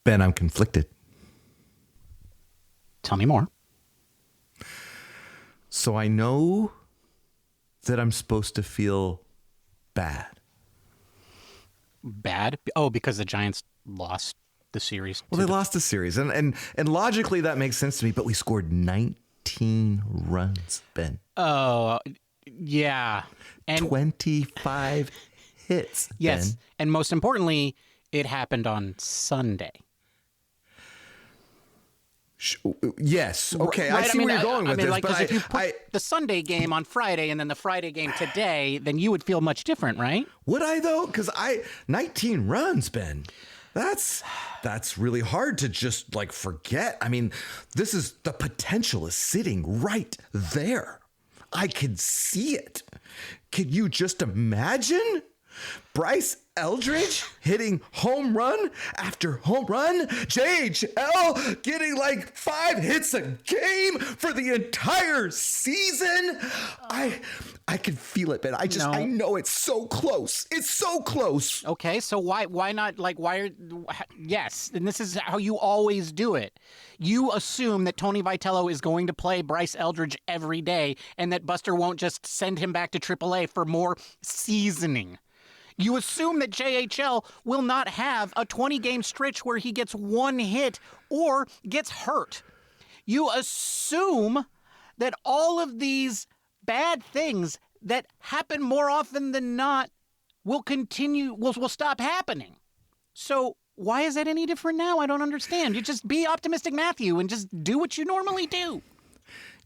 Ben, I'm conflicted. Tell me more. So I know that I'm supposed to feel bad. Bad? Oh, because the Giants lost the series. Well, they lost the series. And logically, that makes sense to me. But we scored 19 runs, Ben. Oh, yeah. And 25 hits, yes. Ben. And most importantly, it happened on Sunday. Yes. Okay. Right? I see where you're going with this. Like, but if you put the Sunday game on Friday and then the Friday game today, then you would feel much different, right? Would I, though? Because 19 runs, Ben. That's really hard to just like forget. I mean, the potential is sitting right there. I can see it. Can you just imagine Bryce Eldridge hitting home run after home run? JHL getting like 5 hits a game for the entire season? I can feel it, Ben. I know it's so close. It's so close. Okay, so why not, like, yes, and this is how you always do it. You assume that Tony Vitello is going to play Bryce Eldridge every day and that Buster won't just send him back to AAA for more seasoning. You assume that JHL will not have a 20-game stretch where he gets 1 hit or gets hurt. You assume that all of these bad things that happen more often than not will stop happening. So why is that any different now? I don't understand. You just be optimistic, Matthew, and just do what you normally do.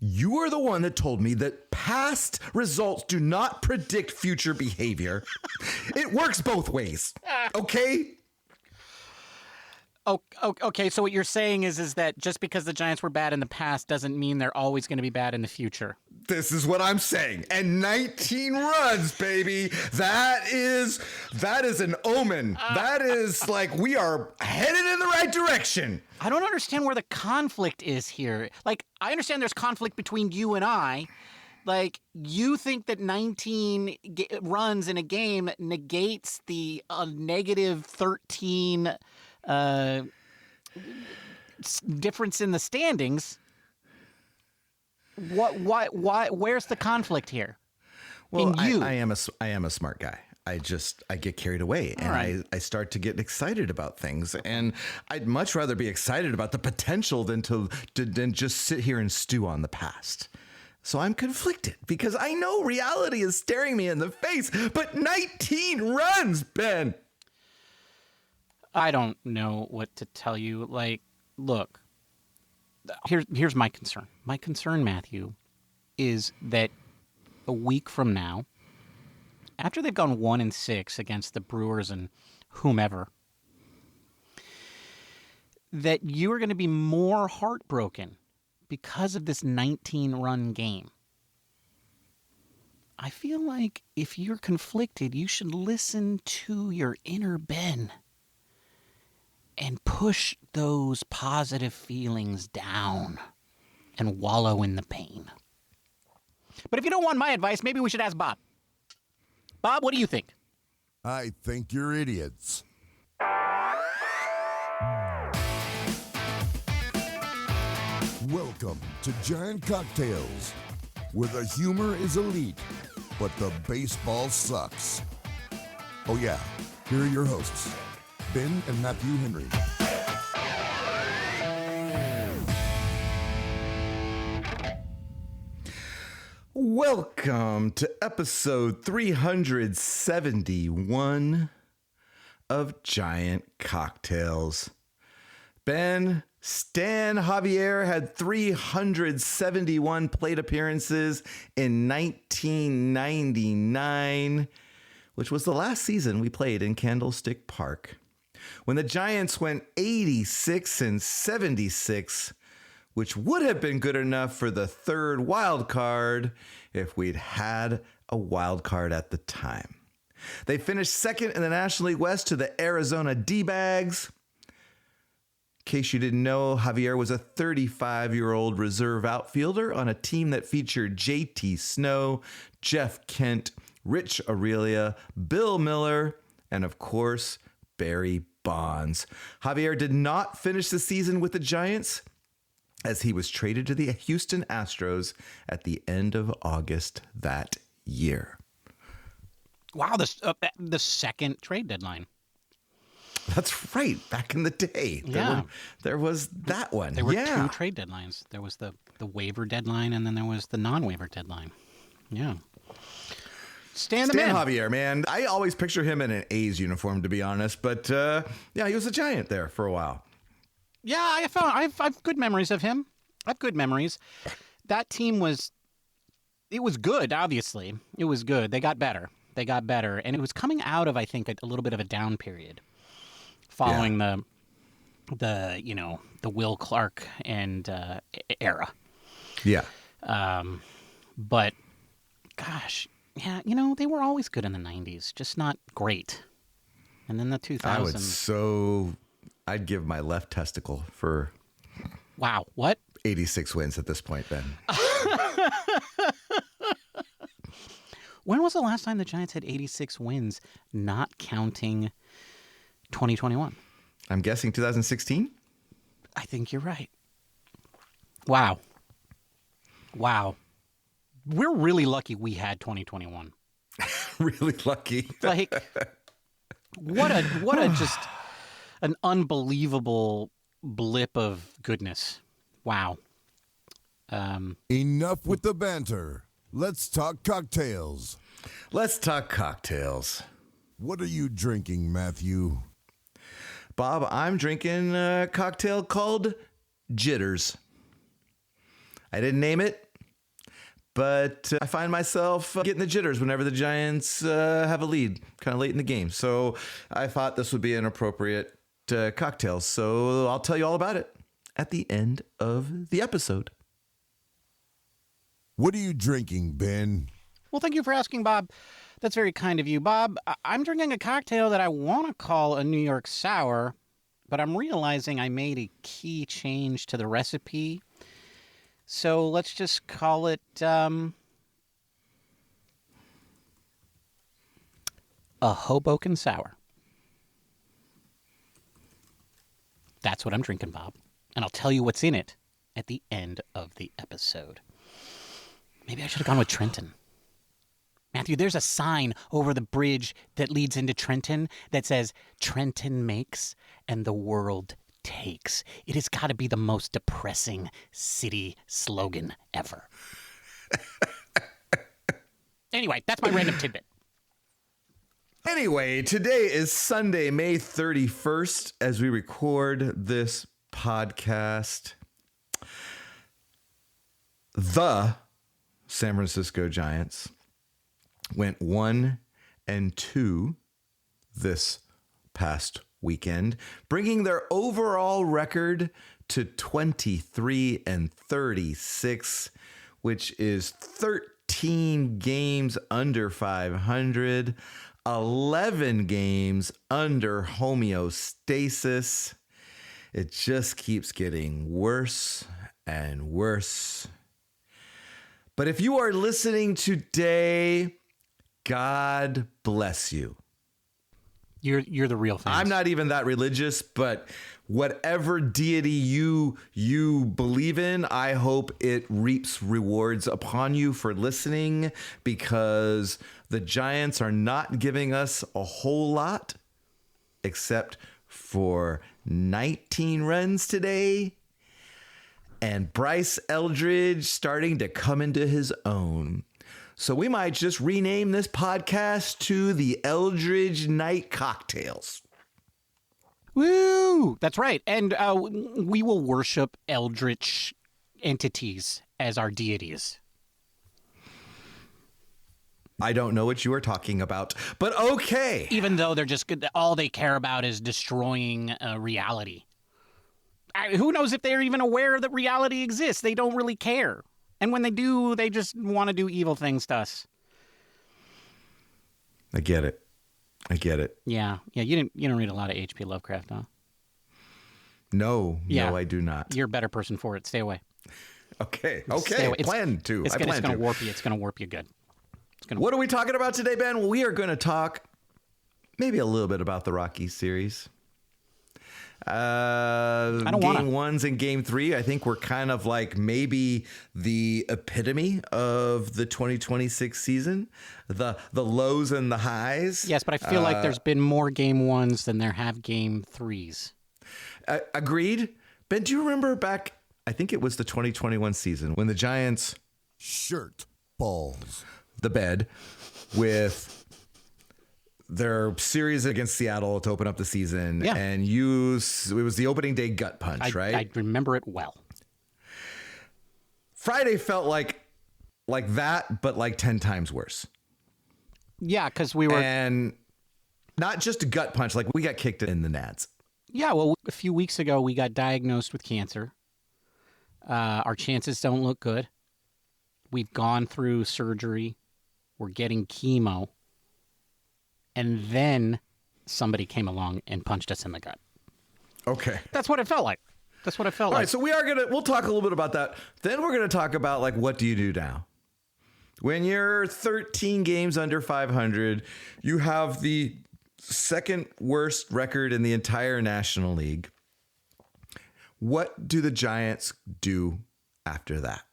You are the one that told me that past results do not predict future behavior. It works both ways. Okay? Oh, okay, so what you're saying is that just because the Giants were bad in the past doesn't mean they're always going to be bad in the future. This is what I'm saying. And 19 runs, baby. That is an omen. That is like we are headed in the right direction. I don't understand where the conflict is here. Like, I understand there's conflict between you and I. Like, you think that 19 runs in a game negates the negative 13 difference in the standings. Why, where's the conflict here? Well, I am a smart guy. I get carried away and right. I start to get excited about things, and I'd much rather be excited about the potential than just sit here and stew on the past. So I'm conflicted because I know reality is staring me in the face, but 19 runs, Ben. I don't know what to tell you. Like, look, here's my concern. My concern, Matthew, is that a week from now, after they've gone 1-6 against the Brewers and whomever, that you are going to be more heartbroken because of this 19-run game. I feel like if you're conflicted, you should listen to your inner Ben and push those positive feelings down and wallow in the pain. But if you don't want my advice, maybe we should ask Bob. Bob, what do you think? I think you're idiots. Welcome to Giant Cocktails, where the humor is elite, but the baseball sucks. Oh yeah, here are your hosts, Ben and Matthew Henry. Welcome to episode 371 of Giant Cocktails. Ben, Stan Javier had 371 plate appearances in 1999, which was the last season we played in Candlestick Park, when the Giants went 86-76, which would have been good enough for the third wild card if we'd had a wild card at the time. They finished second in the National League West to the Arizona D-Bags. In case you didn't know, Javier was a 35-year-old reserve outfielder on a team that featured J.T. Snow, Jeff Kent, Rich Aurelia, Bill Miller, and of course, Barry bonds. Javier did not finish the season with the Giants, as he was traded to the Houston Astros at the end of August that year. Wow, the second trade deadline. That's right. Back in the day, there was that one. There were two trade deadlines. There was the waiver deadline, and then there was the non-waiver deadline. Yeah. Stan Javier, man. I always picture him in an A's uniform, to be honest. But he was a Giant there for a while. Yeah, I've good memories of him. I have good memories. That team was good, obviously. It was good. They got better. And it was coming out of, I think, a little bit of a down period following the Will Clark and era. Yeah. But gosh, yeah, they were always good in the 90s, just not great. And then the 2000s. I'd give my left testicle for. Wow, what? 86 wins at this point, Ben. When was the last time the Giants had 86 wins, not counting 2021? I'm guessing 2016? I think you're right. Wow. We're really lucky we had 2021. Really lucky. Like, what a just an unbelievable blip of goodness. Wow. Enough with the banter. Let's talk cocktails. Let's talk cocktails. What are you drinking, Matthew? Bob, I'm drinking a cocktail called Jitters. I didn't name it, but I find myself getting the jitters whenever the Giants have a lead kind of late in the game. So I thought this would be an appropriate cocktail. So I'll tell you all about it at the end of the episode. What are you drinking, Ben? Well, thank you for asking, Bob. That's very kind of you, Bob. I'm drinking a cocktail that I want to call a New York Sour, but I'm realizing I made a key change to the recipe. So let's just call it a Hoboken Sour. That's what I'm drinking, Bob. And I'll tell you what's in it at the end of the episode. Maybe I should have gone with Trenton. Matthew, there's a sign over the bridge that leads into Trenton that says, Trenton makes and the world takes. It has got to be the most depressing city slogan ever. Anyway, that's my random tidbit. Anyway, today is Sunday, May 31st, as we record this podcast. The San Francisco Giants went 1-2 this past weekend, bringing their overall record to 23-36, which is 13 games under 500, 11 games under homeostasis. It just keeps getting worse and worse. But if you are listening today, God bless you. You're the real thing. I'm not even that religious, but whatever deity you believe in, I hope it reaps rewards upon you for listening, because the Giants are not giving us a whole lot except for 19 runs today and Bryce Eldridge starting to come into his own. So we might just rename this podcast to the Eldridge Night Cocktails. Woo! That's right. And we will worship Eldritch entities as our deities. I don't know what you are talking about, but okay. Even though they're just all they care about is destroying reality. Who knows if they're even aware that reality exists? They don't really care. And when they do, they just want to do evil things to us. I get it. Yeah. You didn't read a lot of H.P. Lovecraft, huh? No, I do not. You're a better person for it. Stay away. Okay. Stay away. I plan to. It's going to warp you. It's going to warp you good. What are we talking about today, Ben? Well, we are going to talk maybe a little bit about the Rockies series. Game ones and game three, I think we're kind of like maybe the epitome of the 2026 season, the lows and the highs. Yes, but I feel like there's been more game ones than there have game threes. Agreed. Ben, do you remember back, I think it was the 2021 season, when the Giants Shirt balls. the bed with their series against Seattle to open up the season, and it was the opening day gut punch, right? I remember it well. Friday felt like that, but like 10 times worse. Yeah, because we were... And not just a gut punch, like we got kicked in the nads. Yeah, well, a few weeks ago, we got diagnosed with cancer. Our chances don't look good. We've gone through surgery. We're getting chemo. And then somebody came along and punched us in the gut. Okay. That's what it felt like. All right, so we'll talk a little bit about that. Then we're going to talk about, like, what do you do now? When you're 13 games under 500, you have the second worst record in the entire National League. What do the Giants do after that?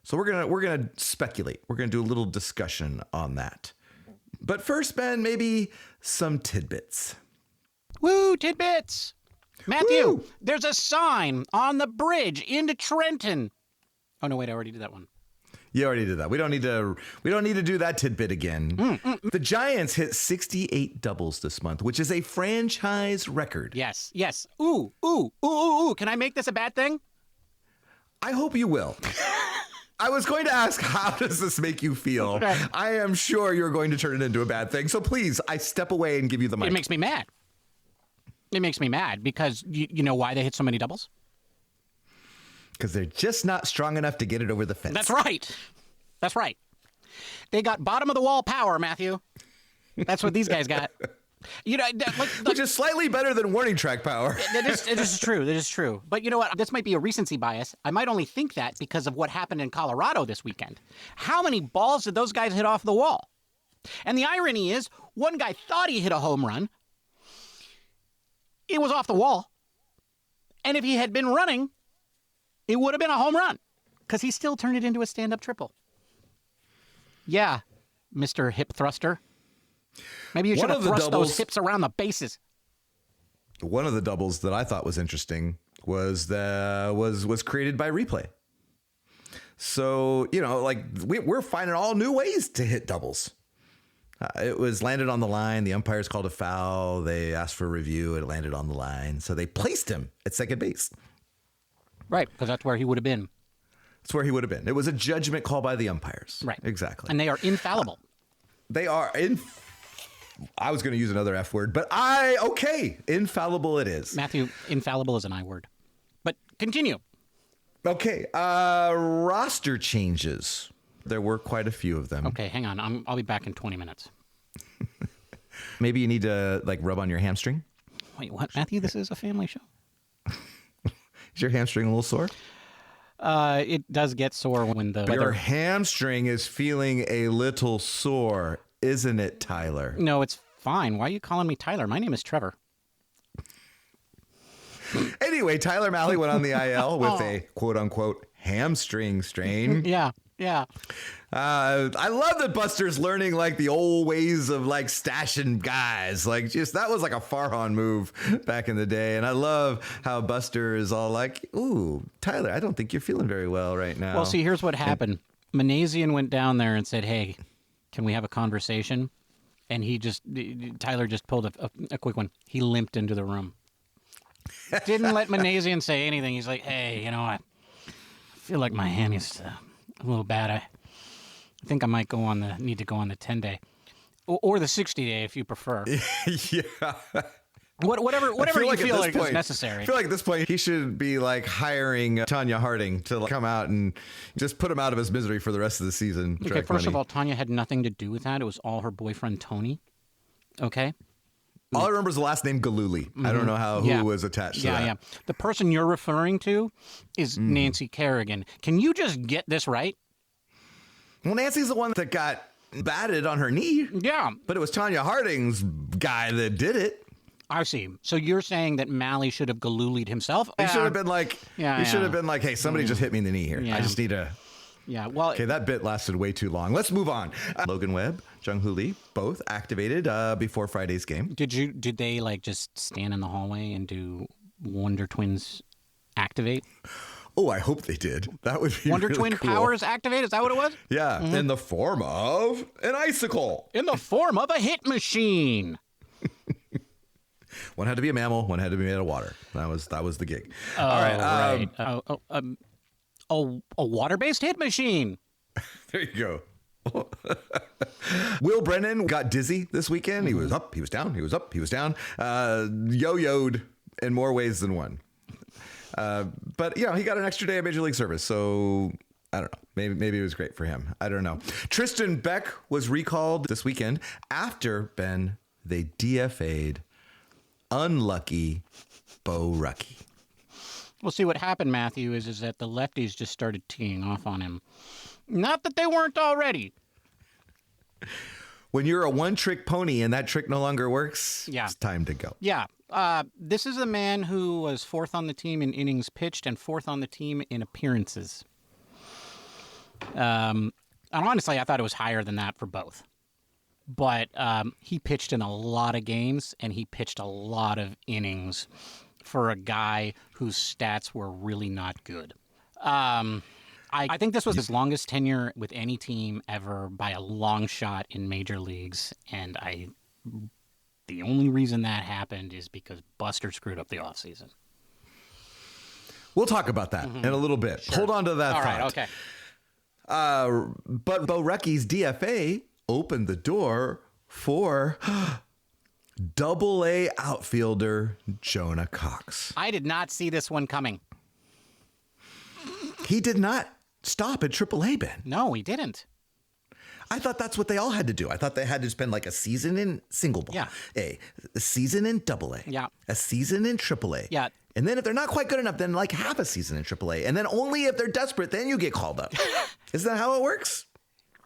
So we're gonna speculate. We're gonna do a little discussion on that. But first, Ben, maybe some tidbits. Woo, tidbits! Matthew, Woo! There's a sign on the bridge into Trenton. Oh, no, wait, I already did that one. You already did that. We don't need to do that tidbit again. The Giants hit 68 doubles this month, which is a franchise record. Yes. Ooh. Can I make this a bad thing? I hope you will. I was going to ask, how does this make you feel? Okay. I am sure you're going to turn it into a bad thing. So please, I step away and give you the mic. It makes me mad. Because you know why they hit so many doubles? Because they're just not strong enough to get it over the fence. That's right. They got bottom of the wall power, Matthew. That's what these guys got. Which is slightly better than warning track power. It is true. But you know what? This might be a recency bias. I might only think that because of what happened in Colorado this weekend. How many balls did those guys hit off the wall? And the irony is, one guy thought he hit a home run. It was off the wall. And if he had been running, it would have been a home run because he still turned it into a stand-up triple. Yeah, Mr. Hip Thruster. Maybe you should have thrust those hips around the bases. One of the doubles that I thought was interesting was created by replay. So, we're finding all new ways to hit doubles. It was landed on the line. The umpires called a foul. They asked for a review. It landed on the line. So they placed him at second base. Right, because that's where he would have been. That's where he would have been. It was a judgment call by the umpires. Right. Exactly. And they are infallible. They are I was going to use another F word, but infallible it is. Matthew, infallible is an I word. But continue. Okay. Roster changes. There were quite a few of them. Okay, hang on. I'll be back in 20 minutes. Maybe you need to rub on your hamstring. Wait, what, Matthew? This is a family show. Is your hamstring a little sore? It does get sore when the Your hamstring is feeling a little sore, isn't it, Tyler? No, it's fine. Why are you calling me Tyler? My name is Trevor. Anyway, Tyler Malley went on the IL with a quote-unquote hamstring strain. Yeah. I love that Buster's learning the old ways of stashing guys. That was a Farhan move back in the day. And I love how Buster is all ooh, Tyler, I don't think you're feeling very well right now. Well, see, here's what happened. Manazian went down there and said, hey, can we have a conversation? And Tyler just pulled a quick one. He limped into the room. Didn't let Manazian say anything. He's like, hey, I feel like my hand is a little bad. I think I might need to go on the 10-day or the 60-day if you prefer. Yeah. Whatever you feel like is necessary. I feel like at this point he should be hiring Tanya Harding to come out and just put him out of his misery for the rest of the season. Okay, first of all, Tanya had nothing to do with that. It was all her boyfriend Tony. Okay. All I remember is the last name Galooly. I don't know who was attached to that. Yeah. The person you're referring to is Nancy Kerrigan. Can you just get this right? Well, Nancy's the one that got batted on her knee. Yeah. But it was Tanya Harding's guy that did it. I see. So you're saying that Malley should have Galulied himself? He should have been like, should have been like, hey, somebody just hit me in the knee here. Yeah. I just need to. Yeah, well... Okay, that bit lasted way too long. Let's move on. Logan Webb, Jung-Hoo Lee, both activated before Friday's game. Did they like just stand in the hallway and do Wonder Twins activate? Oh, I hope they did. That would be Wonder really Twin cool. powers activate? Is that what it was? Yeah, in the form of an icicle. In the form of a hit machine. One had to be a mammal, one had to be made of water. That was the gig. Oh, all right. A water-based hit machine. There you go. Will Brennan got dizzy this weekend. He was up, he was down, he was up, he was down. Yo-yoed in more ways than one. But, you know, he got an extra day of Major League Service, so I don't know. Maybe it was great for him. I don't know. Tristan Beck was recalled this weekend after, Ben, they DFA'd unlucky Bo Rucky. Well, see, what happened, Matthew, is that the lefties just started teeing off on him. Not that they weren't already. When you're a one-trick pony and that trick no longer works, Yeah. it's time to go. Yeah. This is a man who was fourth on the team in innings pitched and fourth on the team in appearances. And honestly, I thought it was higher than that for both. But he pitched in a lot of games, and he pitched a lot of innings for a guy whose stats were really not good. I think this was his longest tenure with any team ever by a long shot in major leagues, and the only reason that happened is because Buster screwed up the offseason. We'll talk about that in a little bit. Sure. Hold on to that All thought. right, okay. But Bo Rucky's DFA opened the door for Double-A outfielder Jonah Cox. I did not see this one coming. He did not stop at Triple-A, Ben. No, he didn't. I thought that's what they all had to do. I thought they had to spend like a season in single ball, Yeah. a season in Double-A, Yeah. a season in Triple-A, Yeah. and then if they're not quite good enough, then like half a season in Triple-A, and then only if they're desperate, then you get called up. Isn't that how it works?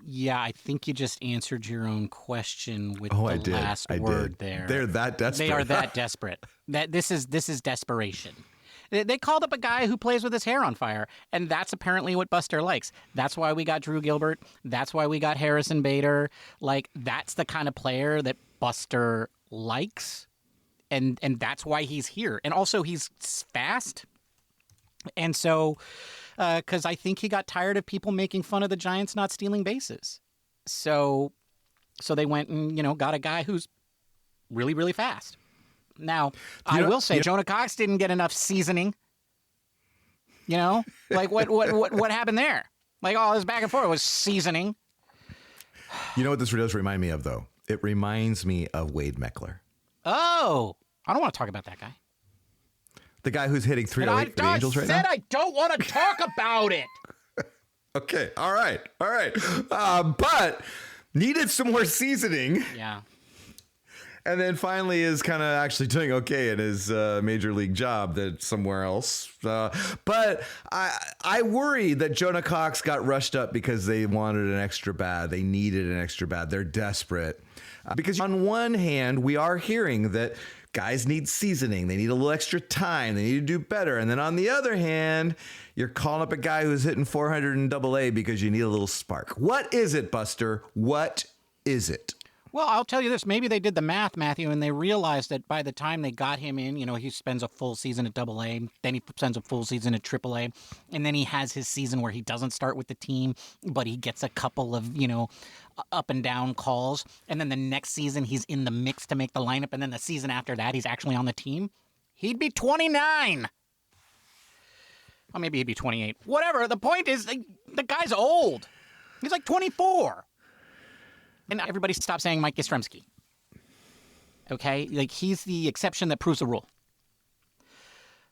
Yeah, I think you just answered your own question with I the did. last I word did. there. They're that desperate. They are that desperate. This is desperation. They called up a guy who plays with his hair on fire, and that's apparently what Buster likes. That's why we got Drew Gilbert. That's why we got Harrison Bader. Like, that's the kind of player that Buster likes, and that's why he's here. And also, he's fast. And so, because I think he got tired of people making fun of the Giants not stealing bases. So they went and, got a guy who's really, really fast. Now, I will say Jonah Cox didn't get enough seasoning. Like what happened there? Like all this back and forth was seasoning. You know what this does remind me of, though? It reminds me of Wade Meckler. Oh, I don't want to talk about that guy. The guy who's hitting 308 for the Angels right now? I don't want to talk about it. Okay, all right. But needed some more seasoning. Yeah. And then finally is kind of actually doing okay in his major league job that somewhere else. But I worry that Jonah Cox got rushed up because they wanted an extra bat. They needed an extra bat. They're desperate. Because on one hand, we are hearing that guys need seasoning. They need a little extra time. They need to do better. And then on the other hand, you're calling up a guy who's hitting 400 in Double-A because you need a little spark. What is it, Buster? What is it? Well, I'll tell you this. Maybe they did the math, Matthew, and they realized that by the time they got him in, he spends a full season at Double-A, then he spends a full season at Triple-A, and then he has his season where he doesn't start with the team, but he gets a couple of, up and down calls, and then the next season he's in the mix to make the lineup, and then the season after that he's actually on the team. He'd be 29. Or maybe he'd be 28. Whatever. The point is, the guy's old. He's like 24. And everybody stop saying Mike Yastrzemski. Okay? Like, he's the exception that proves the rule.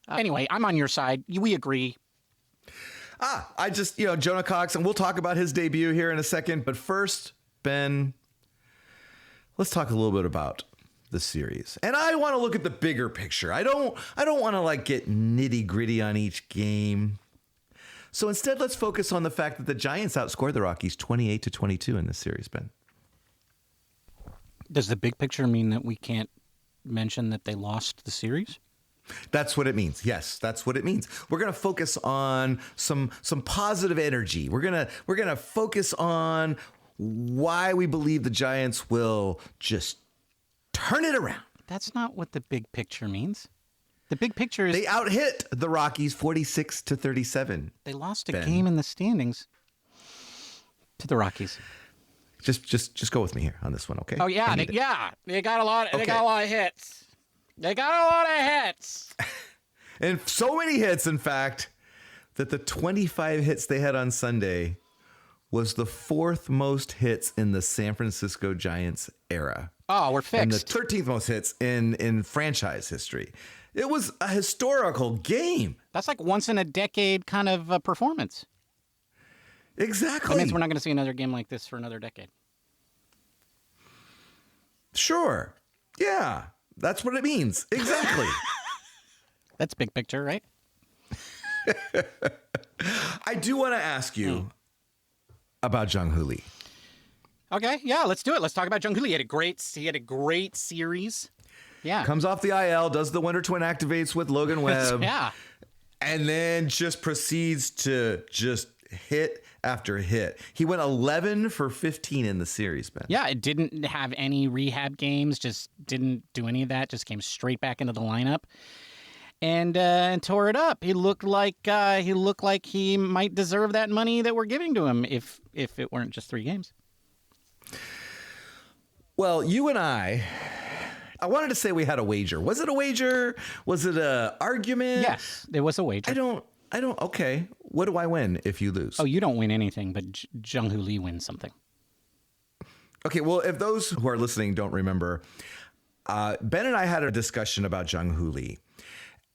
Anyway, I'm on your side. We agree. I just, Jonah Cox, and we'll talk about his debut here in a second. But first, Ben, let's talk a little bit about the series. And I want to look at the bigger picture. I don't want to get nitty gritty on each game. So instead, let's focus on the fact that the Giants outscored the Rockies 28-22 in this series, Ben. Does the big picture mean that we can't mention that they lost the series? That's what it means. Yes, that's what it means. We're going to focus on some positive energy. We're going to focus on why we believe the Giants will just turn it around. That's not what the big picture means. The big picture is they out-hit the Rockies 46-37. They lost a game in the standings to the Rockies. Just go with me here on this one, okay? Oh yeah, they got a lot. They got a lot of hits. They got a lot of hits. And so many hits, in fact, that the 25 hits they had on Sunday was the 4th most hits in the San Francisco Giants era. Oh, we're fixed. And the 13th most hits in franchise history. It was a historical game. That's like once in a decade kind of performance. Exactly. That means we're not going to see another game like this for another decade. Sure. Yeah. That's what it means. Exactly. That's big picture, right? I do want to ask you about Jung-Hoo Lee. Okay, yeah, let's do it. Let's talk about Jung-Hoo Lee. He had a great series. Yeah. Comes off the IL, does the Wonder Twin activates with Logan Webb. Yeah. And then just proceeds to just hit after hit. He went 11 for 15 in the series, Ben. Yeah, it didn't have any rehab games, just didn't do any of that, just came straight back into the lineup and tore it up. He looked like he might deserve that money that we're giving to him if it weren't just 3 games. Well, you and I wanted to say we had a wager. Was it a wager? Was it a argument? Yes, there was a wager. I don't. Okay. What do I win if you lose? Oh, you don't win anything, but Jung-Hoo Lee wins something. Okay. Well, if those who are listening don't remember, Ben and I had a discussion about Jung-Hoo Lee,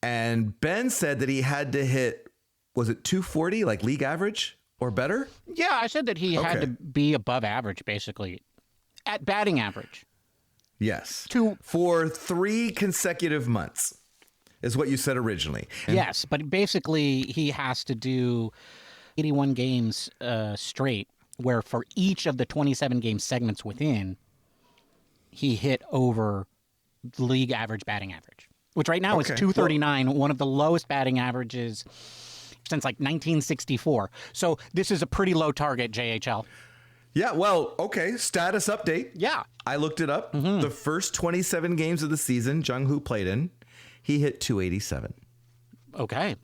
and Ben said that he had to hit, was it 240, like league average or better? Yeah, I said that he had to be above average, basically, at batting average. Yes. For 3 consecutive months. Is what you said originally. Yes, but basically he has to do 81 games straight, where for each of the 27 game segments within, he hit over league average batting average, which right now is 239, one of the lowest batting averages since like 1964. So this is a pretty low target, JHL. Yeah, well, okay, status update. Yeah. I looked it up. Mm-hmm. The first 27 games of the season Jung-Hoo played in, he hit 287. Okay.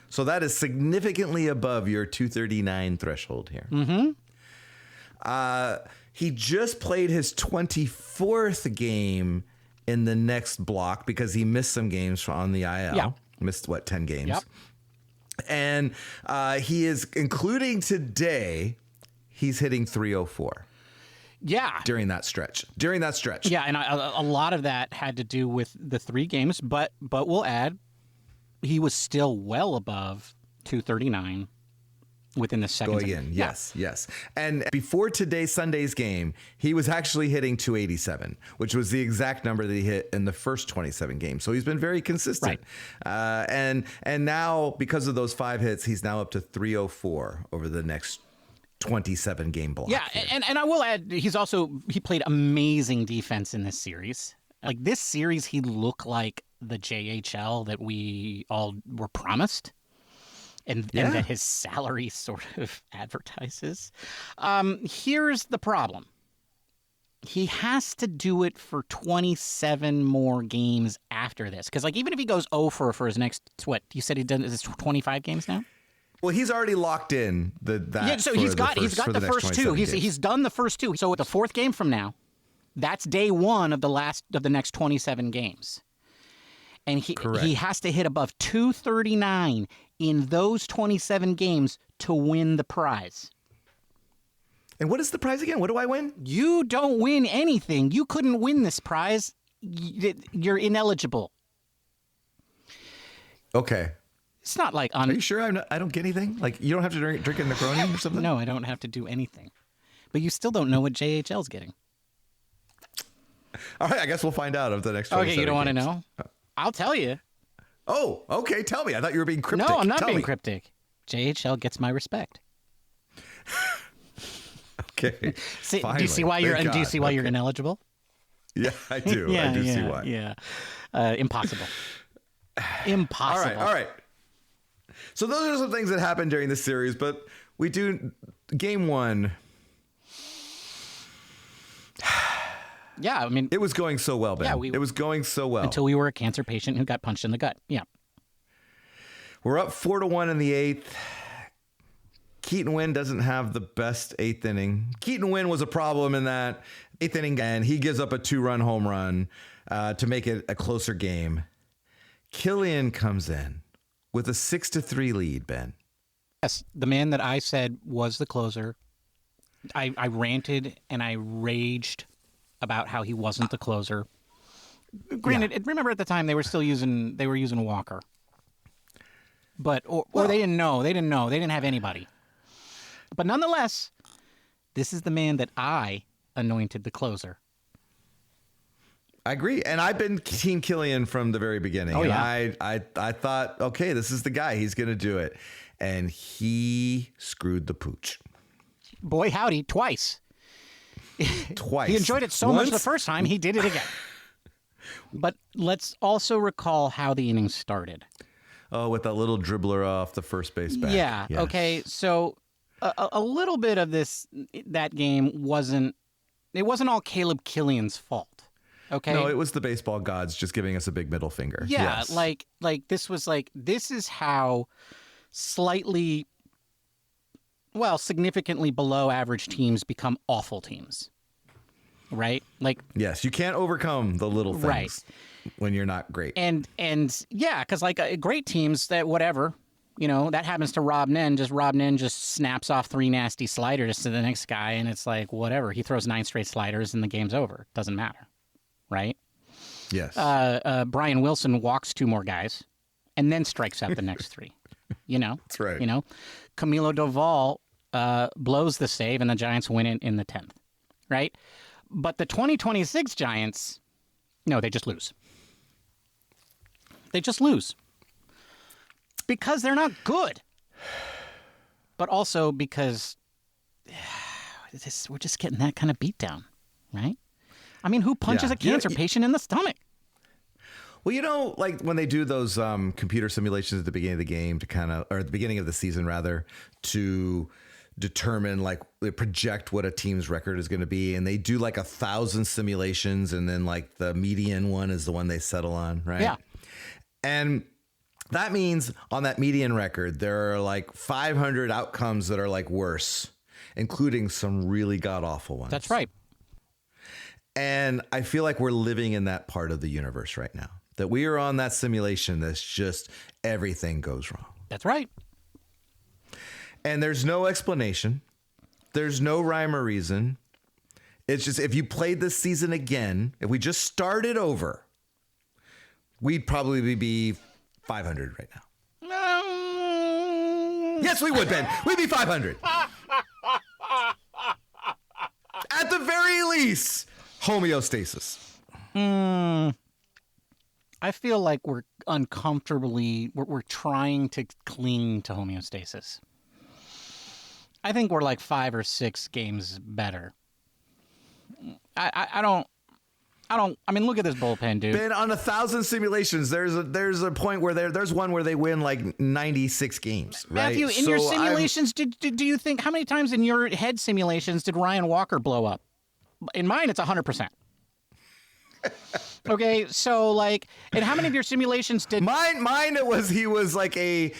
So that is significantly above your 239 threshold here. Mm-hmm. He just played his 24th game in the next block because he missed some games on the IL. Yeah. Missed, 10 games? Yep. And he is, including today, he's hitting 304. Yeah. During that stretch. Yeah, and a lot of that had to do with the 3 games, but we'll add he was still well above 239 within the second. Going in, yes. And before Sunday's game, he was actually hitting 287, which was the exact number that he hit in the first 27 games. So he's been very consistent. Right. And now, because of those 5 hits, he's now up to 304 over the next 27 game block. Yeah, and I will add, he played amazing defense in this series. Like this series, he looked like the JHL that we all were promised, and that his salary sort of advertises. Here's the problem. He has to do it for 27 more games after this. Because like even if he goes 0 for his next, what, you said he done his 25 games now? Well, he's already locked in so he's got the first 2. He's done the first 2. So at the 4th game from now, that's day 1 of the next 27 games. And he has to hit above 239 in those 27 games to win the prize. And what is the prize again? What do I win? You don't win anything. You couldn't win this prize. You're ineligible. Okay. It's not like Are you sure I don't get anything? Like you don't have to drink a Negroni or something? No, I don't have to do anything. But you still don't know what JHL's getting. All right, I guess we'll find out over the next 27 Okay, you don't want to games. know? I'll tell you. Oh, okay, tell me. I thought you were being cryptic. No, I'm not being cryptic. JHL gets my respect. Okay. Do you see why you're ineligible? Yeah, I do. I do see why. Yeah. Impossible. Impossible. All right. So those are some things that happened during the series, but we do game one. Yeah, I mean, it was going so well, Ben. Yeah, it was going so well until we were a cancer patient who got punched in the gut. Yeah. We're up 4-1 in the eighth. Keaton Wynn doesn't have the best eighth inning. Keaton Wynn was a problem in that eighth inning, and he gives up a 2-run home run to make it a closer game. Killian comes in with a 6-3 lead, Ben. Yes, the man that I said was the closer. I ranted and I raged about how he wasn't the closer. Granted, remember at the time they were using Walker. But or they didn't know. They didn't have anybody. But nonetheless, this is the man that I anointed the closer. I agree. And I've been Team Killian from the very beginning. Oh, yeah. And I thought, okay, this is the guy. He's going to do it. And he screwed the pooch. Boy, howdy, twice. Twice. He enjoyed it so much the first time, he did it again. But let's also recall how the inning started. Oh, with that little dribbler off the first base back. Yeah. Yes. Okay. So a little bit of that game wasn't all Caleb Killian's fault. Okay. No, it was the baseball gods just giving us a big middle finger. Yeah. Yes. Like this is how slightly, significantly below average teams become awful teams. Right? Like, yes, you can't overcome the little things when you're not great. And yeah, because great teams that whatever, that happens to Rob Nen. Rob Nen just snaps off 3 nasty sliders to the next guy, and it's like whatever. He throws 9 straight sliders, and the game's over. Doesn't matter, right? Yes. Brian Wilson walks 2 more guys, and then strikes out the next 3. That's right. Camilo Doval blows the save, and the Giants win it in the 10th, right? But the 2026 Giants, no, they just lose. They just lose. Because they're not good. But also because we're just getting that kind of beatdown, right? I mean, who punches a cancer patient in the stomach? Well, like when they do those computer simulations at the beginning of the game or at the beginning of the season, rather, to determine, like, they project what a team's record is going to be, and they do like 1,000 simulations, and then like the median one is the one they settle on, right? Yeah. And that means on that median record, there are like 500 outcomes that are like worse, including some really god-awful ones. That's right. And I feel like we're living in that part of the universe right now, that we are on that simulation that's just everything goes wrong. That's right. And there's no explanation. There's no rhyme or reason. It's just, if you played this season again, if we just started over, we'd probably be 500 right now. Yes, we would, Ben. We'd be 500. At the very least, homeostasis. I feel like we're we're trying to cling to homeostasis. I think we're like 5 or 6 games better. I mean, look at this bullpen, dude. Ben, on 1,000 simulations, there's a point where there's one where they win like 96 games, right? Matthew, in your simulations, do you think, how many times in your head simulations did Ryan Walker blow up? In mine, it's 100%. Okay, so like, and how many of your simulations did mine? He was like a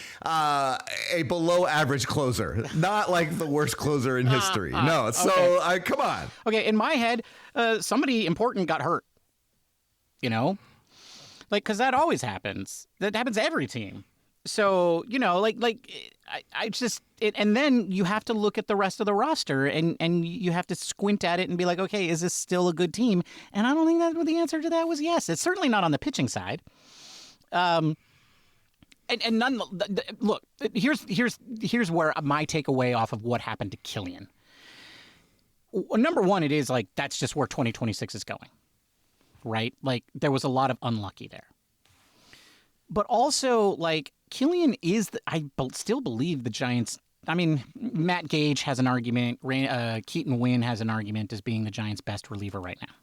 below average closer, not like the worst closer in history. No, so okay. Come on. Okay, in my head, somebody important got hurt. Like, because that always happens. That happens to every team. So I just and then you have to look at the rest of the roster and you have to squint at it and be like, okay, is this still a good team? And I don't think that the answer to that was yes. It's certainly not on the pitching side. And none. Look, here's where my takeaway off of what happened to Killian. Number one, it is like that's just where 2026 is going, right? Like there was a lot of unlucky there. But also, like, Killian I still believe the Giants. I mean, Matt Gage has an argument. Keaton Wynn has an argument as being the Giants' best reliever right now.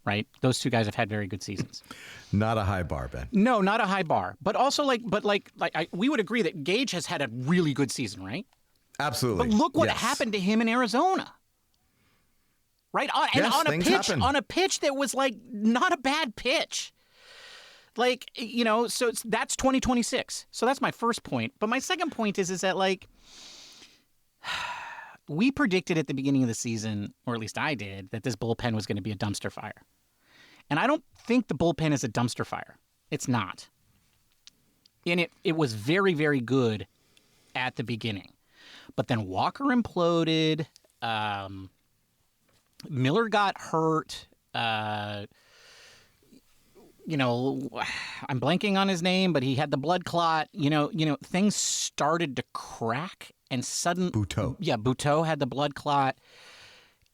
right? Those two guys have had very good seasons. Not a high bar, Ben. No, not a high bar, but also we would agree that Gage has had a really good season, right? Absolutely. But look what Yes. happened to him in Arizona. Right? Yes, things happen. On a pitch that was like not a bad pitch. Like, you know, so that's 2026. So that's my first point. But my second point is that, like, we predicted at the beginning of the season, or at least I did, that this bullpen was going to be a dumpster fire. And I don't think the bullpen is a dumpster fire. It's not. And it was very, very good at the beginning. But then Walker imploded. Miller got hurt. You know, I'm blanking on his name, but he had the blood clot. You know, things started to crack, and Buteau had the blood clot,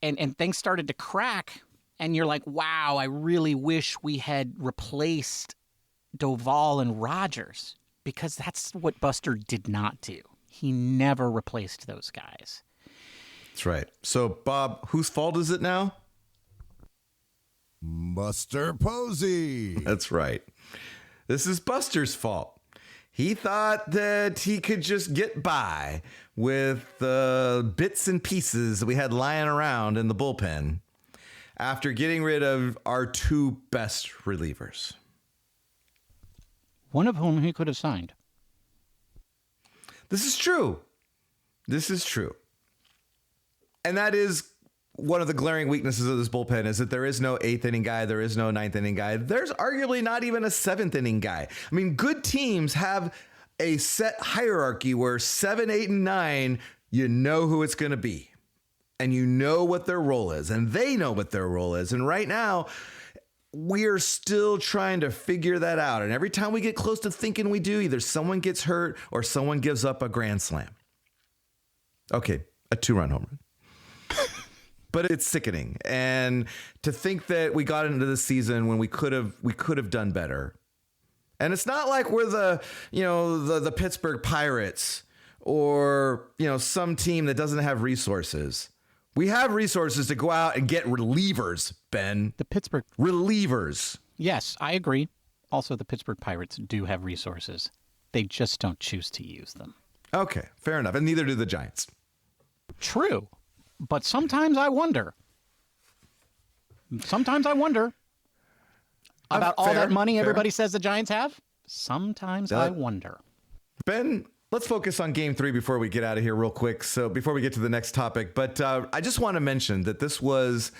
and things started to crack, and you're like, wow, I really wish we had replaced Doval and Rogers, because that's what Buster did not do. He never replaced those guys. That's right. So, Bob, whose fault is it now? Buster Posey. That's right. This is Buster's fault. He thought that he could just get by with the bits and pieces that we had lying around in the bullpen after getting rid of our two best relievers. One of whom he could have signed. This is true. This is true. And that is one of the glaring weaknesses of this bullpen, is that there is no 8th inning guy. There is no 9th inning guy. There's arguably not even a 7th inning guy. I mean, good teams have a set hierarchy where 7, 8, and 9, you know who it's going to be. And you know what their role is. And they know what their role is. And right now, we're still trying to figure that out. And every time we get close to thinking we do, either someone gets hurt or someone gives up a grand slam. Okay, a 2-run home run. But it's sickening. And to think that we got into this season when we could have done better. And it's not like we're the Pittsburgh Pirates or, some team that doesn't have resources. We have resources to go out and get relievers, Ben. The Pittsburgh relievers. Yes, I agree. Also, the Pittsburgh Pirates do have resources. They just don't choose to use them. Okay, fair enough. And neither do the Giants. True. But sometimes I wonder. About all that money everybody says the Giants have. Sometimes I wonder. Ben, let's focus on Game 3 before we get out of here real quick. So before we get to the next topic. But I just want to mention that this was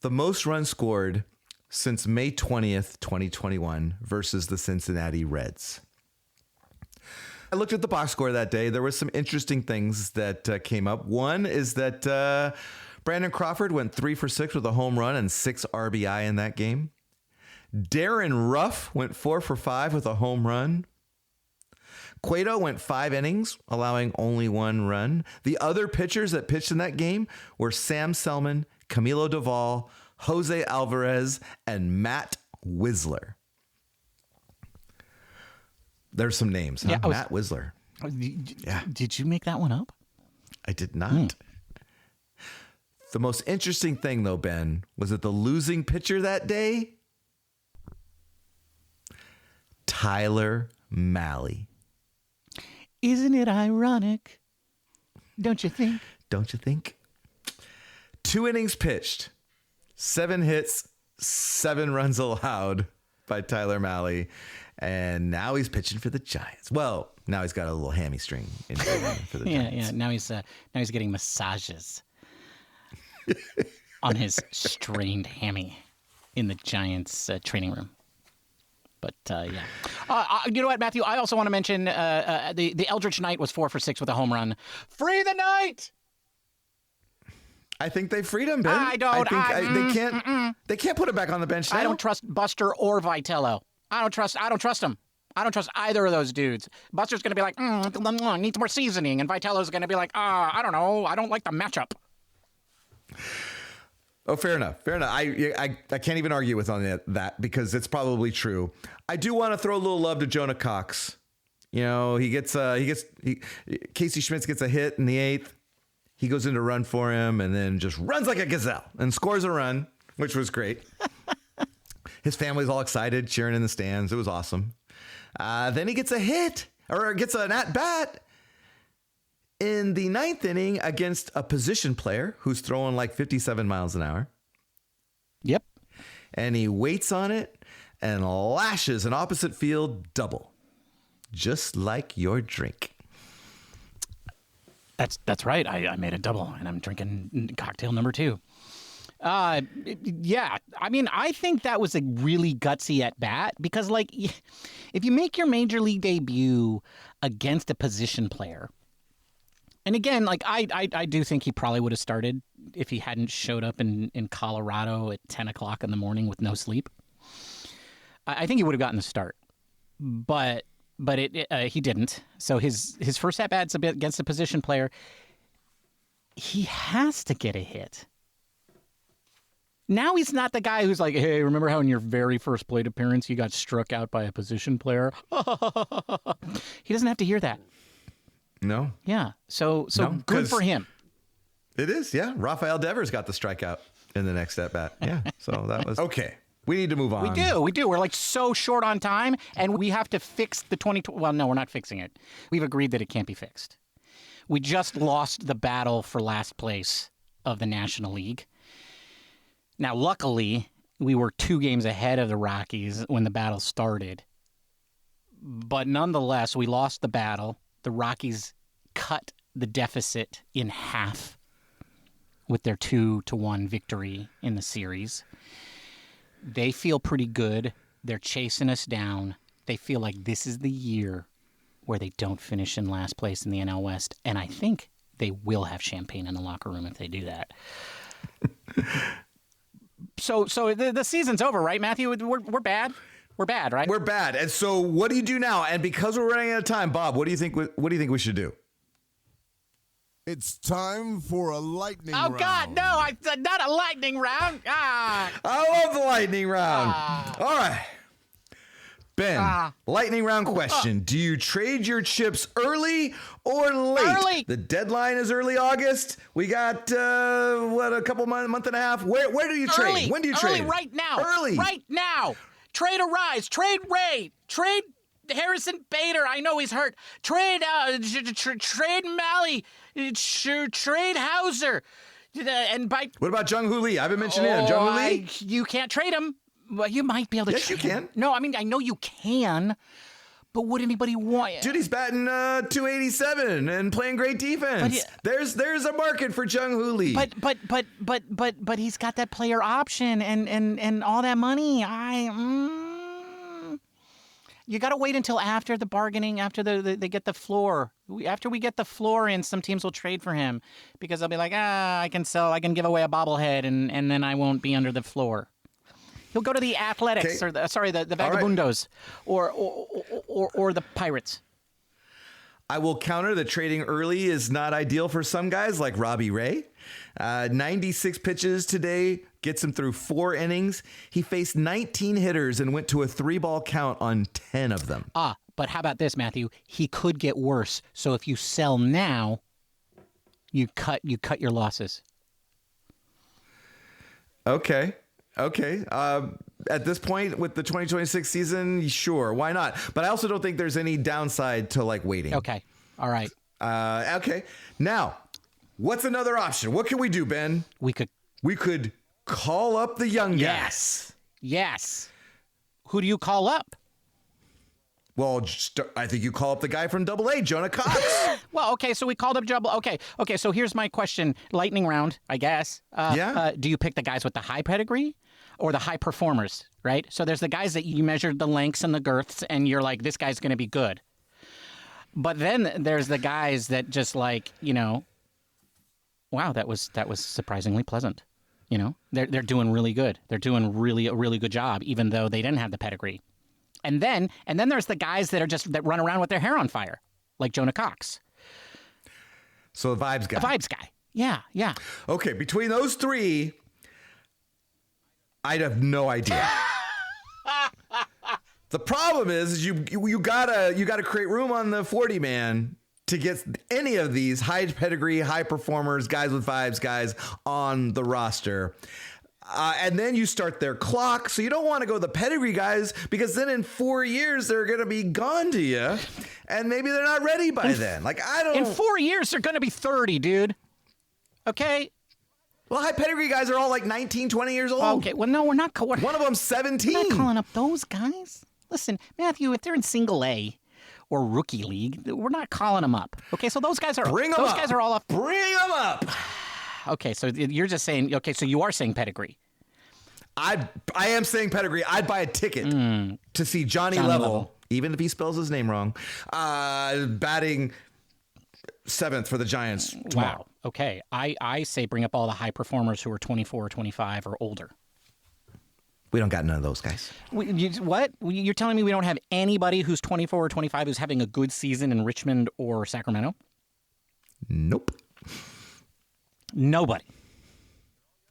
the most runs scored since May 20th, 2021 versus the Cincinnati Reds. I looked at the box score that day. There were some interesting things that came up. One is that Brandon Crawford went 3 for 6 with a home run and 6 RBI in that game. Darren Ruff went 4 for 5 with a home run. Cueto went 5 innings, allowing only 1 run. The other pitchers that pitched in that game were Sam Selman, Camilo Doval, Jose Alvarez, and Matt Wisler. There's some names, huh? Yeah, Matt Wisler. Yeah. Did you make that one up? I did not. The most interesting thing, though, Ben, was that the losing pitcher that day, Tyler Mahle. Isn't it ironic? Don't you think? Don't you think? 2 innings pitched, 7 hits, 7 runs allowed by Tyler Mahle. And now he's pitching for the Giants. Well, now he's got a little hammy string for the Giants. Yeah. Now he's getting massages on his strained hammy in the Giants training room. But yeah, you know what, Matthew? I also want to mention the Eldritch Knight was 4 for 6 with a home run. Free the Knight. I think they freed him, Ben. I don't. They can't put him back on the bench now. I don't trust Buster or Vitello. I don't trust them. I don't trust either of those dudes. Buster's going to be like, needs more seasoning. And Vitello's going to be like, I don't know. I don't like the matchup. Oh, fair enough. I can't even argue with on that because it's probably true. I do want to throw a little love to Jonah Cox. Casey Schmitz gets a hit in the 8th. He goes in to run for him and then just runs like a gazelle and scores a run, which was great. His family's all excited, cheering in the stands. It was awesome. Then he gets a hit, or gets an at-bat in the 9th inning against a position player who's throwing like 57 miles an hour. Yep. And he waits on it and lashes an opposite field double. Just like your drink. That's right. I made a double, and I'm drinking cocktail number 2. Yeah. I mean, I think that was a really gutsy at bat because, like, if you make your major league debut against a position player, and again, like, I do think he probably would have started if he hadn't showed up in Colorado at 10 o'clock in the morning with no sleep. I think he would have gotten the start, but he didn't. So his first at bat's against a position player. He has to get a hit. Now he's not the guy who's like, hey, remember how in your very first plate appearance you got struck out by a position player? He doesn't have to hear that. No. Yeah. So good for him. It is, yeah. Rafael Devers got the strikeout in the next at bat. Yeah. So that was okay. We need to move on. We do. We're like so short on time, and we have to fix the 2020. Well, no, we're not fixing it. We've agreed that it can't be fixed. We just lost the battle for last place of the National League. Now, luckily, we were 2 games ahead of the Rockies when the battle started. But nonetheless, we lost the battle. The Rockies cut the deficit in half with their 2-1 victory in the series. They feel pretty good. They're chasing us down. They feel like this is the year where they don't finish in last place in the NL West. And I think they will have champagne in the locker room if they do that. So the season's over, right, Matthew? We're bad. We're bad, right? We're bad. And so what do you do now? And because we're running out of time, Bob, what do you think we should do? It's time for a lightning round. Oh, God, no, not a lightning round. I love the lightning round. All right. Ben, lightning round question. Do you trade your chips early or late? Early. The deadline is early August. We got, a couple month and a half. Where do you trade? Early. When do you trade? Early, right now. Early. Right now. Trade Arise. Trade Ray. Trade Harrison Bader. I know he's hurt. Trade Malley. Trade Hauser. And by what about Jung Hoo Lee? I haven't mentioned him. Jung Hoo Lee? You can't trade him. Well, you might be able to Yes, trade you him. can. No, I mean, I know you can, but would anybody want it? Dude, he's batting 287 and playing great defense. There's a market for Jung Hoo Lee. But he's got that player option and all that money. You got to wait until after the bargaining, after they get the floor. After we get the floor in, some teams will trade for him because they'll be like, I can give away a bobblehead and then I won't be under the floor. He'll go to the Athletics or the Vagabundos or the Pirates. I will counter that trading early is not ideal for some guys like Robbie Ray. 96 pitches today gets him through 4 innings. He faced 19 hitters and went to a 3-ball count on 10 of them. But how about this, Matthew? He could get worse. So if you sell now, you cut your losses. Okay. At this point with the 2026 season, sure, why not? But I also don't think there's any downside to like waiting. Okay. All right. Okay. Now, what's another option? What can we do, Ben? We could call up the young guys. Yes. Who do you call up? Well, I think you call up the guy from AA, Jonah Cox. Well, okay, so we called up Double. Okay, so here's my question. Lightning round, I guess. Do you pick the guys with the high pedigree or the high performers, right? So there's the guys that you measured the lengths and the girths, and you're like, this guy's going to be good. But then there's the guys that just like, wow, that was surprisingly pleasant. They're doing really good. They're doing a really good job, even though they didn't have the pedigree. And then there's the guys that run around with their hair on fire, like Jonah Cox. So the vibes guy. A vibes guy. Yeah. Okay, between those 3, I'd have no idea. The problem is you gotta create room on the 40 man to get any of these high pedigree, high performers, guys with vibes, guys on the roster. And then you start their clock. So you don't want to go the pedigree guys because then in 4 years, they're going to be gone to you. And maybe they're not ready by then. Like, I don't. In 4 years, they're going to be 30, dude. Okay? Well, high pedigree guys are all like 19, 20 years old. Okay. Well, no, we're not. One of them's 17. We're not calling up those guys. Listen, Matthew, if they're in single A or rookie league, we're not calling them up. Okay, so those guys are. Bring them those up. guys are all off. Bring them up. Okay, so you're just saying. Okay, so you are saying pedigree. I am saying pedigree. I'd buy a ticket to see Johnny Level, even if he spells his name wrong, batting 7th for the Giants tomorrow. Wow. Okay, I say bring up all the high performers who are 24 or 25 or older. We don't got none of those guys. What? You're telling me we don't have anybody who's 24 or 25 who's having a good season in Richmond or Sacramento? Nope. Nobody.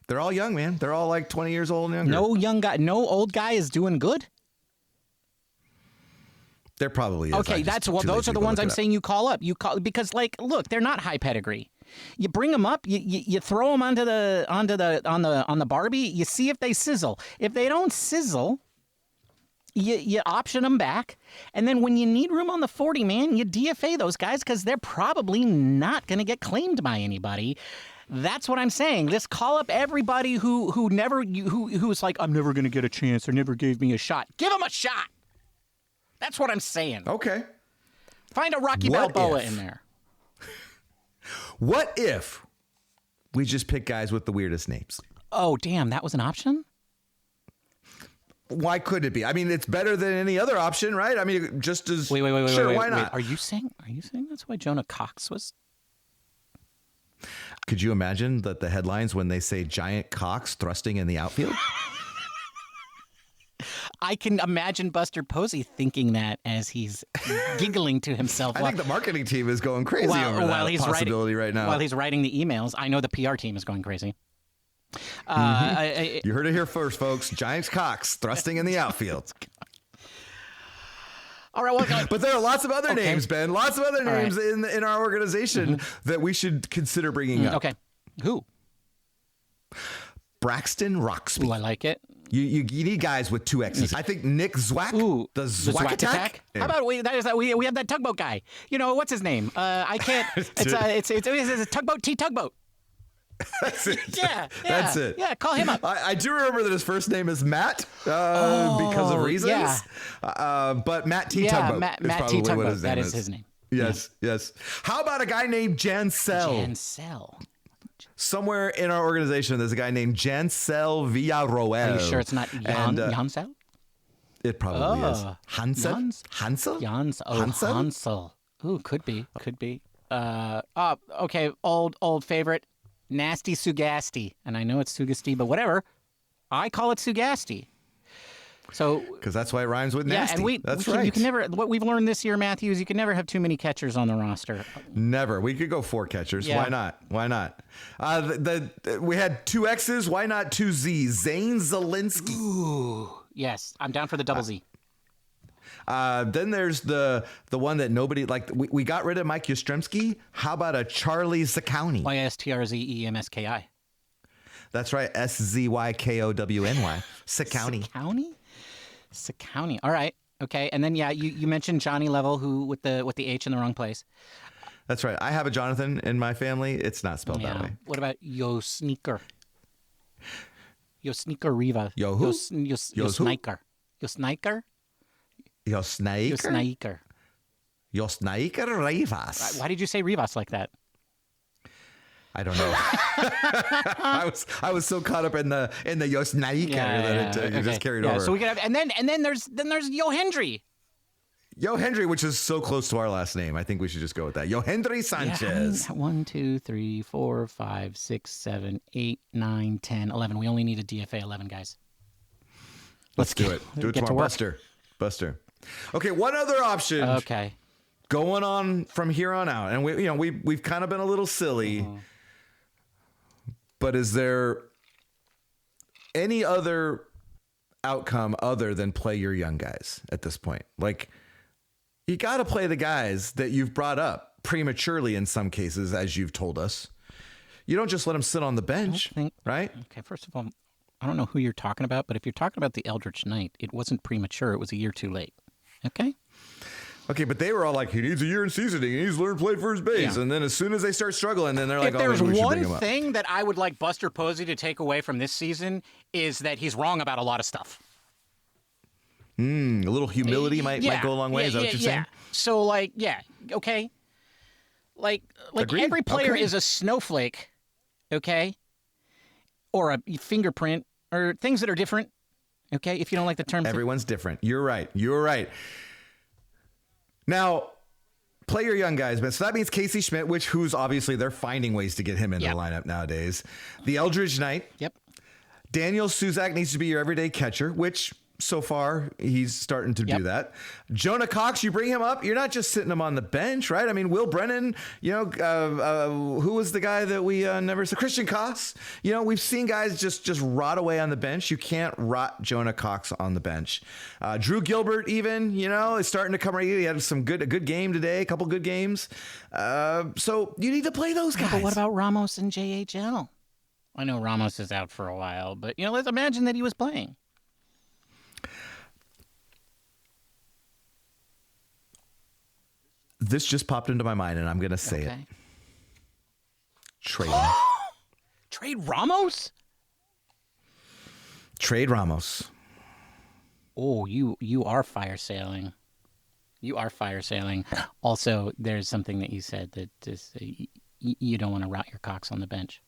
They're all young, man. They're all like 20 years old and younger. No young guy, no old guy is doing good? There probably is. Okay, those are the ones I'm saying you call up. You call because, like, look, they're not high pedigree. You bring them up, you throw them on the Barbie. You see if they sizzle. If they don't sizzle, you option them back, and then when you need room on the 40, man, you DFA those guys because they're probably not going to get claimed by anybody. That's what I'm saying. Just call up everybody who's like, I'm never going to get a chance or never gave me a shot. Give them a shot. That's what I'm saying. Okay. Find a Rocky Balboa in there. What if we just pick guys with the weirdest names? Oh, damn. That was an option? Why couldn't it be? I mean, it's better than any other option, right? I mean, just as wait, sure, why not? Are you saying that's why Jonah Cox was? Could you imagine that the headlines when they say giant cocks thrusting in the outfield? I can imagine Buster Posey thinking that as he's giggling to himself. I think the marketing team is going crazy over that possibility right now. While he's writing the emails, I know the PR team is going crazy. You heard it here first, folks. Giant cocks thrusting in the outfield. All right, well, but there are lots of other names, Ben. Lots of other names in our organization that we should consider bringing up. Okay, who? Braxton Roxby. Ooh, I like it. You need guys with 2 X's. I think Nick Zwack. Ooh, the Zwack attack. How about we have that tugboat guy? You know what's his name? I can't. It's a tugboat. Tugboat. That's it. Yeah, that's it. Yeah, call him up. I do remember that his first name is Matt because of reasons. Yeah. But Matt T. Tugboat Matt is probably T. Tugboat. what his name that is his name. Yes, yes. How about a guy named Jansel? Jansel. Somewhere in our organization, there's a guy named Jansel Villarroel. Are you sure it's not Jansel? It probably is. Hansel? Hansel. Ooh, could be. Okay, old favorite, Nasty Sugasti. And I know it's Sugasti, but whatever. I call it Sugasti. So, because that's why it rhymes with nasty. And that's right. You can never. What we've learned this year, Matthew, is you can never have too many catchers on the roster. Never. We could go 4 catchers. Yeah. Why not? We had 2 X's. Why not 2 Z's? Zane Zielinski. Ooh, yes, I'm down for the double Z. Then there's the one that nobody like. We got rid of Mike Yastrzemski. How about a Charlie Zakowny? YSTRZEMSKI. That's right. SZYKOWNY. Zakowny. Sakowny. All right. Okay. And then you mentioned Johnny Level, who with the H in the wrong place. That's right. I have a Jonathan in my family. It's not spelled that way. What about Yo Sneaker? Yo Sneaker Riva. Yo who? Yo Sniker. Yo Sniker? Yo Sniker? Yo Sniker. Yo Sniker Rivas. Why did you say Rivas like that? I don't know. I was so caught up in the Yosnaika that it just carried over. So we could have, and then there's Yo Hendry. Yo Hendry, which is so close to our last name. I think we should just go with that. Yo Hendry Sanchez. 1, 2, 3, 4, 5, 6, 7, 8, 9, 10, 11. We only need a DFA 11, guys. Let's do it. Do it tomorrow. Buster. Okay, one other option. Okay. Going on from here on out, and we've kind of been a little silly. But is there any other outcome other than play your young guys at this point? Like, you got to play the guys that you've brought up prematurely in some cases, as you've told us. You don't just let them sit on the bench, right? Okay, first of all, I don't know who you're talking about, but if you're talking about the Eldritch Knight, it wasn't premature. It was a year too late. Okay? Okay, but they were all like, he needs a year in seasoning. He needs to learn to play first base. Yeah. And then as soon as they start struggling, then they're like, if there's one thing that I would like Buster Posey to take away from this season is that he's wrong about a lot of stuff. A little humility might go a long way. Is that what you're saying? So, like, okay. Like Agreed. Every player is a snowflake, okay? Or a fingerprint, or things that are different, okay? If you don't like the term. Everyone's different. You're right. Now, play your young guys, man. So that means Casey Schmidt, who's obviously they're finding ways to get him into the lineup nowadays. The Eldridge Knight. Yep. Daniel Suzak needs to be your everyday catcher, which so far he's starting to do that. Jonah Cox, you bring him up. You're not just sitting him on the bench, right? I mean, Will Brennan, who was the guy that we never saw? Christian Koss. We've seen guys just rot away on the bench. You can't rot Jonah Cox on the bench. Drew Gilbert even, is starting to come right. He had a good game today, a couple good games. So you need to play those guys. But what about Ramos and JHL? I know Ramos is out for a while, but let's imagine that he was playing. This just popped into my mind, and I'm going to say it. Trade him. Trade Ramos? Trade Ramos. Oh, you are fire sailing. You are fire sailing. Also, there's something that you said that just, you don't want to rot your Cox on the bench.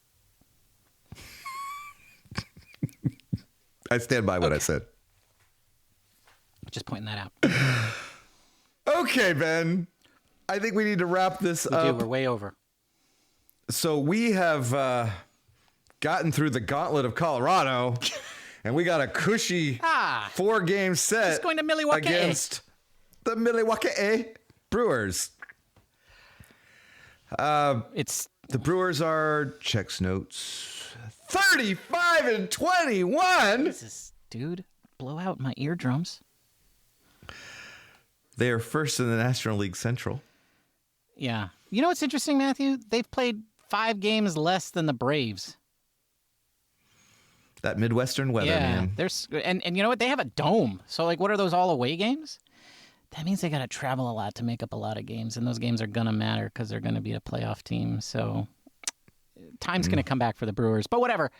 I stand by what I said. Just pointing that out. Okay, Ben. I think we need to wrap this up. We're way over. So we have gotten through the gauntlet of Colorado, and we got a cushy 4-game set going to Milwaukee against the Milwaukee Brewers. The Brewers are, checks notes, 35-21. Dude, blow out my eardrums. They are first in the National League Central. Yeah. You know what's interesting, Matthew? They've played 5 games less than the Braves. That Midwestern weather, man. And you know what? They have a dome. So, what are those all away games? That means they got to travel a lot to make up a lot of games. And those games are going to matter because they're going to be a playoff team. So, time's going to come back for the Brewers. But whatever.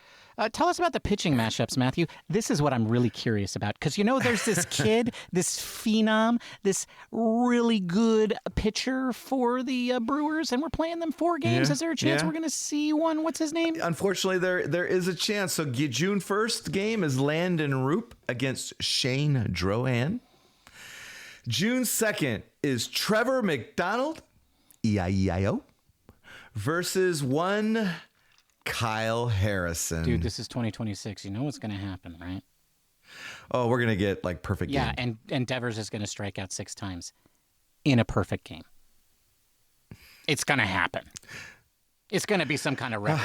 Tell us about the pitching matchups, Matthew. This is what I'm really curious about. Because, there's this kid, this phenom, this really good pitcher for the Brewers, and we're playing them 4 games. Is there a chance we're going to see one? What's his name? Unfortunately, there is a chance. So June 1st game is Landon Roop against Shane Drohan. June 2nd is Trevor McDonald, E-I-E-I-O, versus one Kyle Harrison. Dude, this is 2026. You know what's going to happen, right? Oh, we're going to get perfect game. Yeah, and Devers is going to strike out 6 times in a perfect game. It's going to happen. It's going to be some kind of record,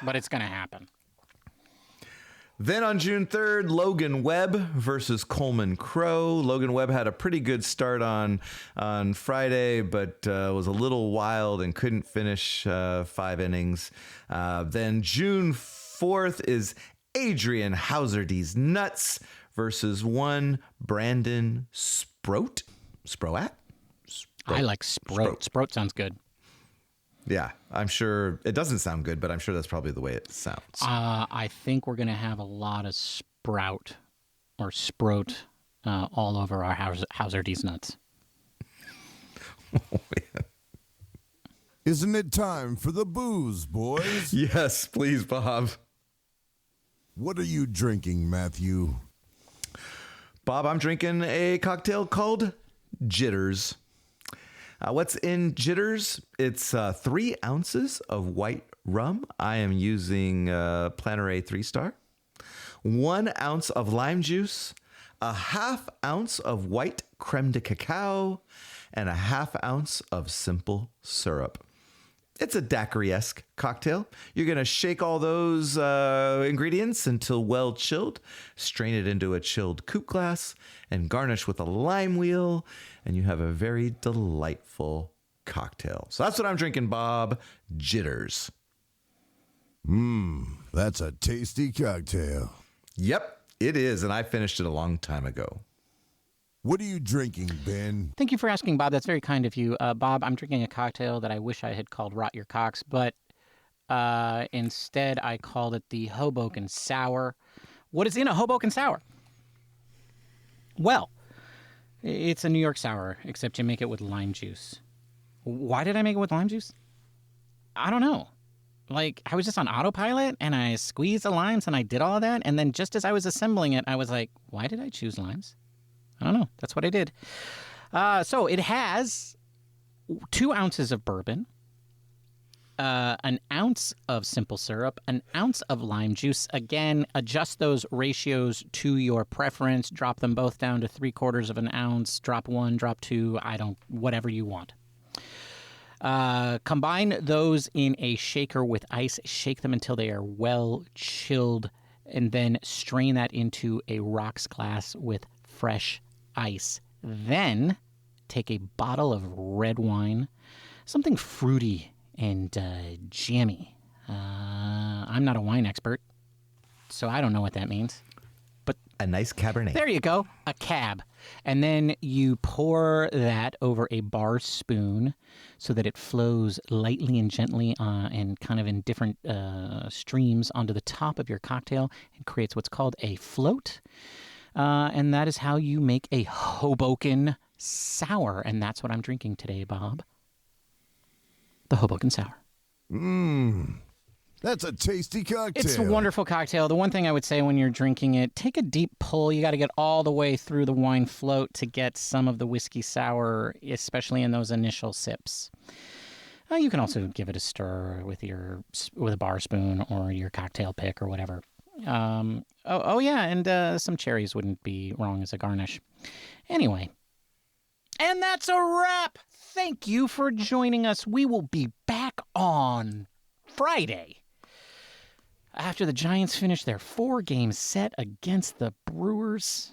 but it's going to happen. Then on June 3rd, Logan Webb versus Coleman Crow. Logan Webb had a pretty good start on Friday, but was a little wild and couldn't finish 5 innings. Then June 4th is Adrian Hauserdy's Nuts versus one Brandon Sproat. Sproat? I like Sproat. Sproat sounds good. Yeah, I'm sure it doesn't sound good, but I'm sure that's probably the way it sounds. I think we're going to have a lot of Sprout all over our Hauserdy's Nuts. Oh, yeah. Isn't it time for the booze, boys? Yes, please, Bob. What are you drinking, Matthew? Bob, I'm drinking a cocktail called Jitters. What's in Jitters? It's 3 ounces of white rum. I am using Planteray 3-star. 1 ounce of lime juice, a ½ ounce of white crème de cacao, and a ½ ounce of simple syrup. It's a daiquiri-esque cocktail. You're going to shake all those ingredients until well chilled, strain it into a chilled coupe glass, and garnish with a lime wheel, and you have a very delightful cocktail. So that's what I'm drinking, Bob. Jitters. That's a tasty cocktail. Yep, it is, and I finished it a long time ago. What are you drinking, Ben? Thank you for asking, Bob. That's very kind of you. Bob, I'm drinking a cocktail that I wish I had called Rot Your Cocks, but instead I called it the Hoboken Sour. What is in a Hoboken Sour? Well, it's a New York sour, except you make it with lime juice. Why did I make it with lime juice? I don't know. Like, I was just on autopilot, and I squeezed the limes, and I did all of that, and then just as I was assembling it, I was like, why did I choose limes? I don't know. That's what I did. So it has 2 ounces of bourbon, an ounce of simple syrup, an ounce of lime juice. Again, adjust those ratios to your preference. Drop them both down to 3/4 of an ounce. Drop 1, drop 2. Whatever you want. Combine those in a shaker with ice. Shake them until they are well chilled, and then strain that into a rocks glass with fresh ice. Then take a bottle of red wine, something fruity and jammy. I'm not a wine expert, so I don't know what that means. But A nice Cabernet. there you go, a cab. And then you pour that over a bar spoon so that it flows lightly and gently and kind of in different streams onto the top of your cocktail and creates what's called a float. And that is how you make a Hoboken Sour. And that's what I'm drinking today, Bob. The Hoboken Sour. That's a tasty cocktail. It's a wonderful cocktail. The one thing I would say when you're drinking it, take a deep pull. You got to get all the way through the wine float to get some of the whiskey sour, especially in those initial sips. You can also give it a stir with a bar spoon or your cocktail pick or whatever. And some cherries wouldn't be wrong as a garnish. Anyway, and that's a wrap. Thank you for joining us. We will be back on Friday after the Giants finish their 4-game set against the Brewers.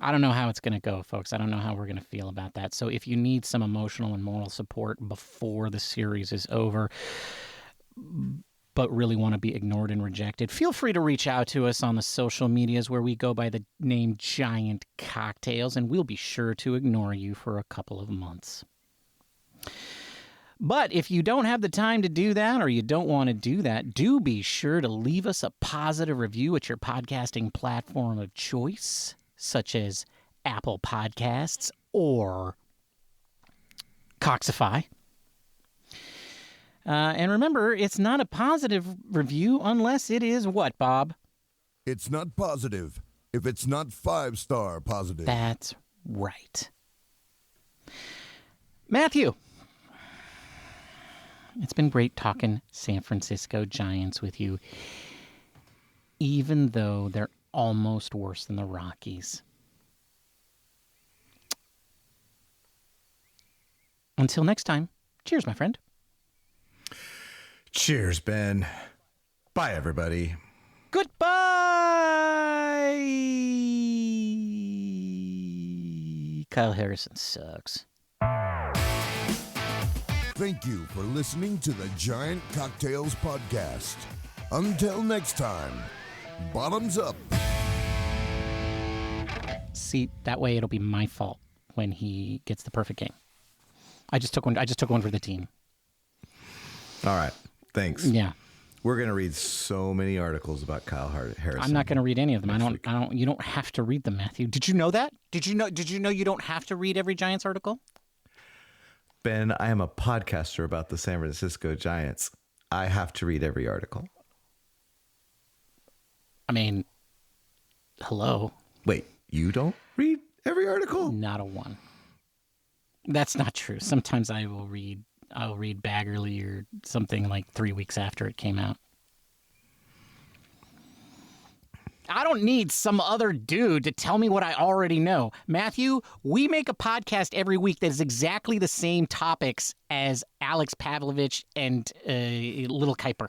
I don't know how it's going to go, folks. I don't know how we're going to feel about that. So if you need some emotional and moral support before the series is over, but really want to be ignored and rejected, feel free to reach out to us on the social medias where we go by the name Giant Cocktails, and we'll be sure to ignore you for a couple of months. But if you don't have the time to do that or you don't want to do that, do be sure to leave us a positive review at your podcasting platform of choice, such as Apple Podcasts or Coxify. And remember, it's not a positive review unless it is what, Bob? It's not positive if it's not 5-star positive. That's right. Matthew, it's been great talking San Francisco Giants with you, even though they're almost worse than the Rockies. Until next time, cheers, my friend. Cheers, Ben. Bye, everybody. Goodbye! Kyle Harrison sucks. Thank you for listening to the Giant Cocktails Podcast. Until next time, bottoms up. See, that way it'll be my fault when he gets the perfect game. I just took one for the team. All right. Thanks. Yeah. We're going to read so many articles about Kyle Harrison. I'm not going to read any of them. I don't. You don't have to read them, Matthew. Did you know that? Did you know you don't have to read every Giants article? Ben, I am a podcaster about the San Francisco Giants. I have to read every article. I mean, hello. Wait, you don't read every article? Not a one. That's not true. Sometimes I'll read Baggerly or something like 3 weeks after it came out. I don't need some other dude to tell me what I already know. Matthew, we make a podcast every week that is exactly the same topics as Alex Pavlovich and Little Kuiper.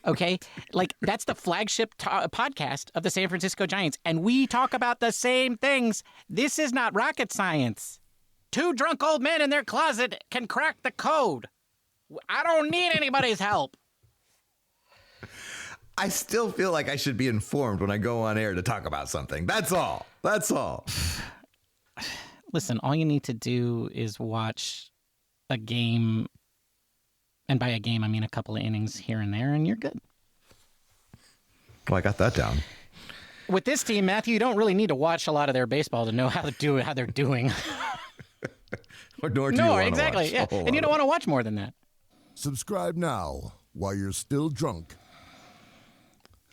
Okay? Like, that's the flagship podcast of the San Francisco Giants, and we talk about the same things. This is not rocket science. 2 drunk old men in their closet can crack the code. I don't need anybody's help. I still feel like I should be informed when I go on air to talk about something. That's all. That's all. Listen, all you need to do is watch a game, and by a game, I mean a couple of innings here and there, and you're good. Well, I got that down. With this team, Matthew, you don't really need to watch a lot of their baseball to know how they're doing. Nor do you want exactly. to watch Yeah, and you don't want to watch more than that. Subscribe now while you're still drunk